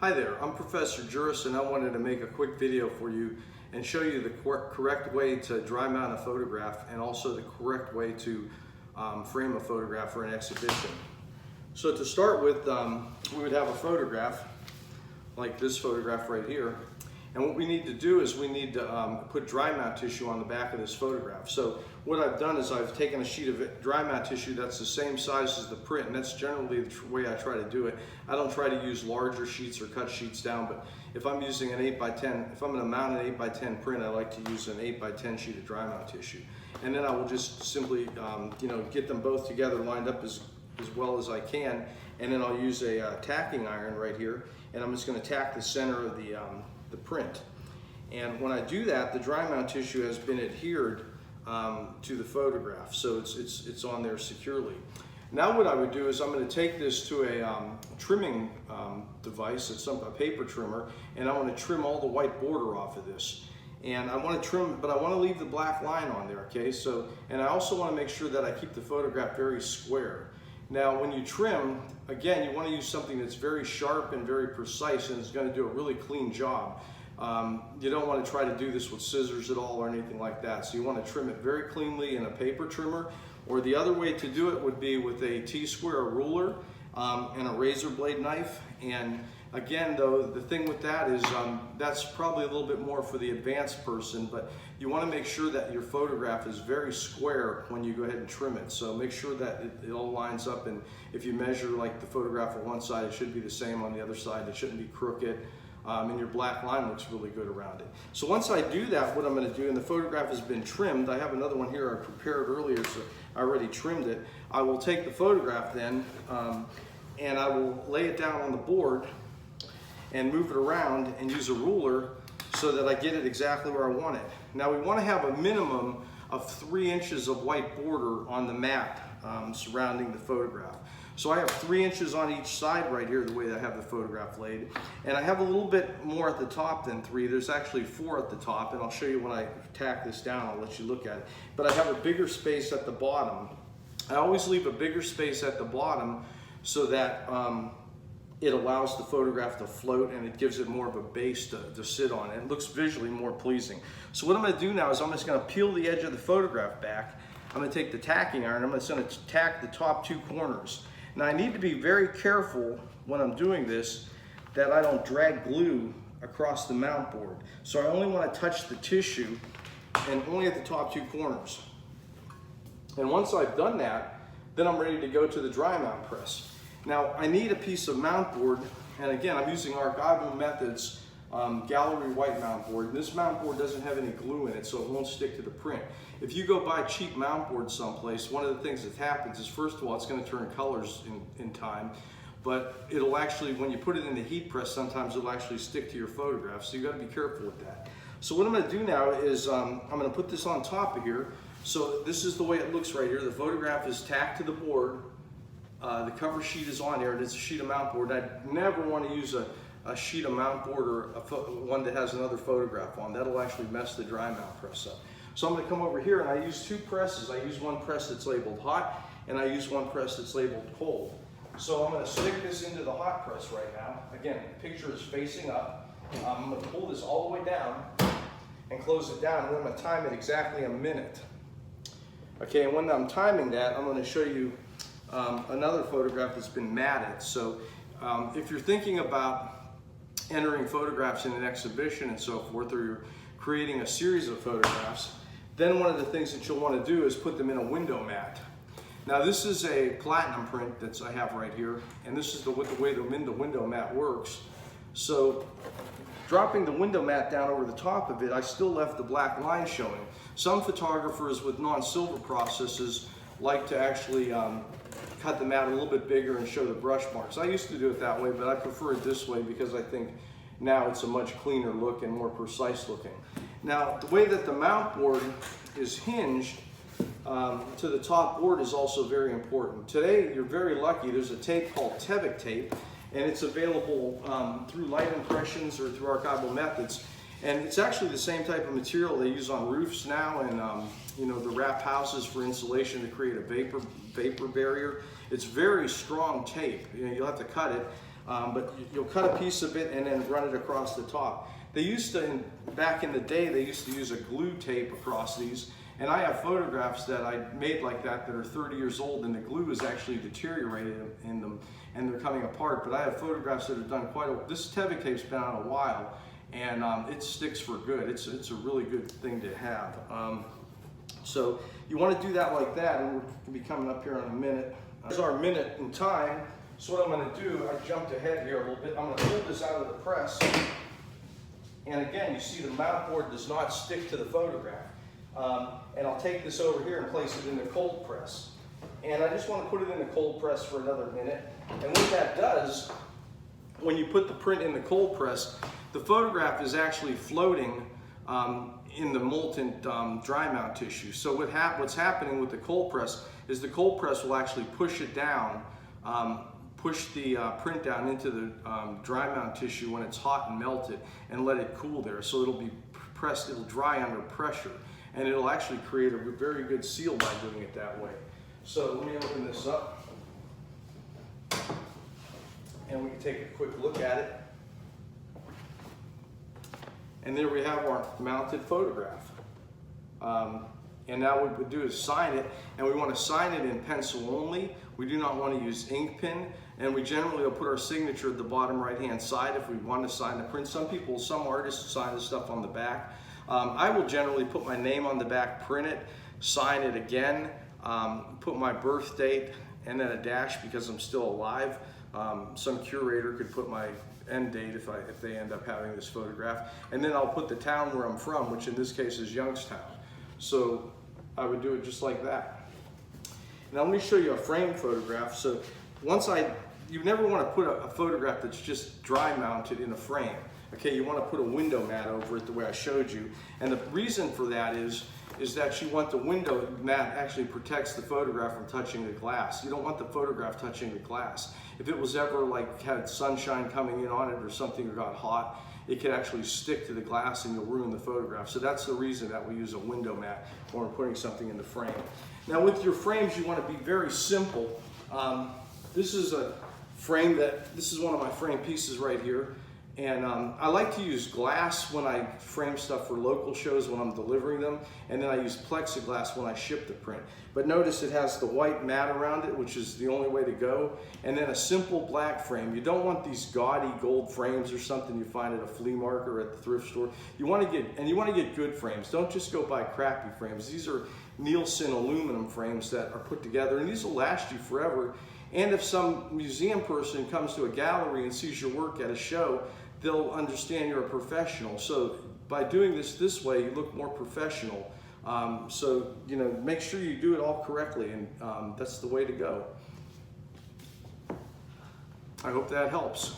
Hi there, I'm Professor Jurus and I wanted to make a quick video for you and show you the correct way to dry mount a photograph and also the correct way to frame a photograph for an exhibition. So to start with, we would have a photograph like this photograph right here. And what we need to do is we need to put dry mount tissue on the back of this photograph. So what I've done is I've taken a sheet of dry mount tissue that's the same size as the print, and that's generally the way I try to do it. I don't try to use larger sheets or cut sheets down, but if I'm using an 8x10, if I'm going to mount an 8x10 print, I like to use an 8x10 sheet of dry mount tissue. And then I will just simply get them both together lined up as well as I can, and then I'll use a tacking iron right here, and I'm just going to tack the center of the print. And when I do that, the dry mount tissue has been adhered to the photograph, so it's on there securely. Now what I would do is I'm going to take this to a trimming device, it's a paper trimmer, and I want to trim all the white border off of this. And I want to trim, but I want to leave the black line on there, okay? So, and I also want to make sure that I keep the photograph very square. Now when you trim, again, you want to use something that's very sharp and very precise and it's going to do a really clean job. You don't want to try to do this with scissors at all or anything like that. So you want to trim it very cleanly in a paper trimmer, or the other way to do it would be with a T-square ruler and a razor blade knife. And again, though, the thing with that is that's probably a little bit more for the advanced person, but you want to make sure that your photograph is very square when you go ahead and trim it. So make sure that it all lines up, and if you measure like the photograph on one side, it should be the same on the other side. It shouldn't be crooked. And your black line looks really good around it. So once I do that, what I'm going to do, and the photograph has been trimmed, I have another one here I prepared earlier, so I already trimmed it. I will take the photograph then, and I will lay it down on the board and move it around and use a ruler so that I get it exactly where I want it. Now we want to have a minimum of 3 inches of white border on the mat surrounding the photograph. So I have 3 inches on each side right here, the way I have the photograph laid. And I have a little bit more at the top than 3. There's actually 4 at the top, and I'll show you when I tack this down, I'll let you look at it. But I have a bigger space at the bottom. I always leave a bigger space at the bottom so that it allows the photograph to float and it gives it more of a base to sit on. It looks visually more pleasing. So what I'm going to do now is I'm just going to peel the edge of the photograph back. I'm going to take the tacking iron, I'm just going to tack the top 2 corners. Now I need to be very careful when I'm doing this that I don't drag glue across the mount board. So I only want to touch the tissue and only at the top 2 corners. And once I've done that, then I'm ready to go to the dry mount press. Now I need a piece of mount board, and again I'm using Archival Methods gallery white mount board. This mount board doesn't have any glue in it, so it won't stick to the print. If you go buy cheap mount boards someplace, one of the things that happens is, first of all, it's going to turn colors in time, but it'll actually, when you put it in the heat press, sometimes it'll actually stick to your photograph, so you got to be careful with that. So what I'm going to do now is I'm going to put this on top of here. So this is the way it looks right here. The photograph is tacked to the board. The cover sheet is on here, and it's a sheet of mount board. I never want to use a sheet of mount board or one that has another photograph on. That'll actually mess the dry mount press up. So I'm going to come over here and I use 2 presses. I use one press that's labeled hot, and I use one press that's labeled cold. So I'm going to stick this into the hot press right now. Again, the picture is facing up. I'm going to pull this all the way down and close it down, and I'm going to time it exactly a minute. Okay, and when I'm timing that, I'm going to show you another photograph that's been matted. So if you're thinking about entering photographs in an exhibition and so forth, or you're creating a series of photographs, then one of the things that you'll want to do is put them in a window mat. Now this is a platinum print that I have right here, and this is the way the window mat works. So dropping the window mat down over the top of it, I still left the black line showing. Some photographers with non-silver processes like to actually cut the mat a little bit bigger and show the brush marks. I used to do it that way, but I prefer it this way because I think now it's a much cleaner look and more precise looking. Now the way that the mount board is hinged to the top board is also very important. Today you're very lucky, there's a tape called Tevic tape, and it's available through Light Impressions or through Archival Methods. And it's actually the same type of material they use on roofs now, and the wrap houses for insulation to create a vapor barrier. It's very strong tape. You'll have to cut it. but you'll cut a piece of it and then run it across the top. They used to, back in the day, they used to use a glue tape across these, and I have photographs that I made like that are 30 years old, and the glue is actually deteriorated in them and they're coming apart. But I have photographs that have done quite a, this Tevic tape's been out a while, and it sticks for good. It's a really good thing to have. So you want to do that like that, and we'll be coming up here in a minute. Here's our minute in time. So what I'm going to do, I jumped ahead here a little bit. I'm going to pull this out of the press. And again, you see the mount board does not stick to the photograph. And I'll take this over here and place it in the cold press. And I just want to put it in the cold press for another minute. And what that does, when you put the print in the cold press, the photograph is actually floating in the molten dry mount tissue. So what's happening with the cold press is the cold press will actually push it down, push the print down into the dry mount tissue when it's hot and melted, and let it cool there. So it'll be pressed, it'll dry under pressure, and it'll actually create a very good seal by doing it that way. So let me open this up, and we can take a quick look at it. And there we have our mounted photograph. And now what we do is sign it, and we want to sign it in pencil only. We do not want to use ink pen, and we generally will put our signature at the bottom right-hand side if we want to sign the print. Some artists sign the stuff on the back. I will generally put my name on the back, print it, sign it again, put my birth date, and then a dash because I'm still alive. Some curator could put my end date if they end up having this photograph, and then I'll put the town where I'm from, which in this case is Youngstown. So I would do it just like that. Now let me show you a frame photograph. So you never want to put a photograph that's just dry mounted in a frame. Okay, you want to put a window mat over it the way I showed you. And the reason for that is that you want the window mat actually protects the photograph from touching the glass. You don't want the photograph touching the glass. If it was ever like had sunshine coming in on it or something or got hot, it could actually stick to the glass and you'll ruin the photograph. So that's the reason that we use a window mat when we're putting something in the frame. Now with your frames, you want to be very simple. This is a frame this is one of my frame pieces right here. And I like to use glass when I frame stuff for local shows when I'm delivering them, and then I use plexiglass when I ship the print. But notice it has the white mat around it, which is the only way to go, and then a simple black frame. You don't want these gaudy gold frames or something you find at a flea market or at the thrift store. You want to get good frames. Don't just go buy crappy frames. These are Nielsen aluminum frames that are put together, and these will last you forever. And if some museum person comes to a gallery and sees your work at a show, they'll understand you're a professional. So by doing this way, you look more professional. So, make sure you do it all correctly, and that's the way to go. I hope that helps.